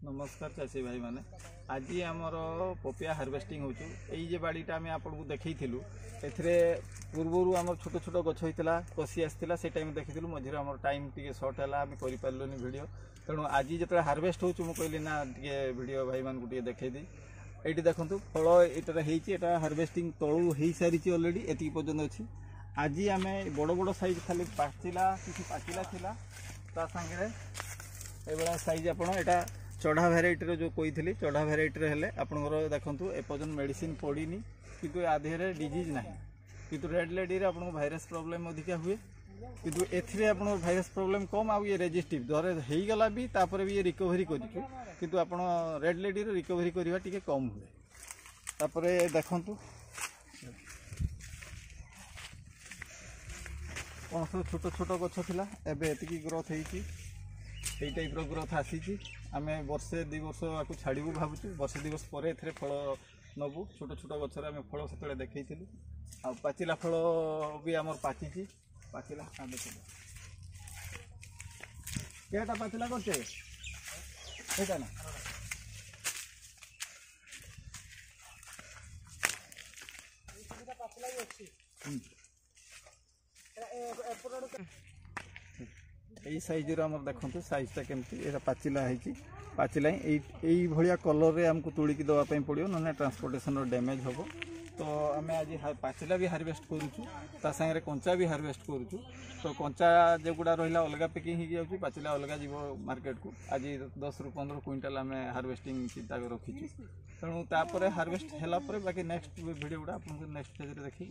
नमस्कार चाषी भाई मैंने आज आमर पपिया हार्वेस्टिंग हो बाड़ीटा आम आपको देखी पूर्वर आम छोट छोट गछ होता कषि आसाला से टाइम देखी मझे आम टाइम टे सर्ट है आम कर भिडियो तेणु आज जो हार्वेस्ट हो कहली ना टे भिडियो भाई मान को देखे दी ये देखो फल यहाँ हार्वेस्टिंग तलू हो सारी अलरेडी एति पर्यटन अच्छी आज आम बड़ बड़ साइज खाली पाचिला किसी पाचिला थिला ता सांगे ये साइज आपड़ा चढ़ा भेराइटर जो कही चढ़ा भेराइटर हेले आपंकर देखूँ एपर्तन मेडिसिन पड़नी किंतु आधे डिजीज ना किंतु रेड लेडी रे आपको भाइरस प्रॉब्लम अधिका हुए किंतु एथिरे आपन भाइरस प्रॉब्लम कम आ ये रेजिस्टिव धरे हो गला भी तापर भी ये रिकवरी करिछु किंतु आपन रेड लेडी रे रिकवरी करबा टिके कम हुए तापर देखंतु कौन सब छोट छोट गछ थिला एबे एतिकी ग्रोथ हेची এই টাইপ্র গ্রোথ আসিছি আমি বর্ষে 2 বর্ষ আকু ছাড়িবু ভাবুଛୁ বর্ষে 2 বর্ষ পরে এথরে ফল নবু ছোট ছোট গছরে আমি ফল সেতলে দেখাইছিলু আর পাচিলা ফল भी आमर पाचिची पाचिला हाँ देखो केटा पाचिला करछे एटा ना एटा पाचिला ही अछि यही साइज आम देखते साइजटा केमती पाचिला पाचिला यही भाया कलर रे आमको तोड़िकी देवाई पड़ो ना ट्रांसपोर्टेशन डैमेज हम तो आम आज पाचिला भी हार्वेस्ट करूँ कंचा भी हार्वेस्ट करूँ तो कंचा जोगुड़ा रहा अलग पैकिंग हो जाऊँगी पाचिला अलग जीव मार्केट को आज 10 ରୁ 15 क्विंटाल आम हार्वेस्टिंग चिंता रखीचु तेणु तापर हार्वेस्ट है बाकी नेक्स्ट वीडियो गुड़ा आप नेक्स्ट फेज देखी।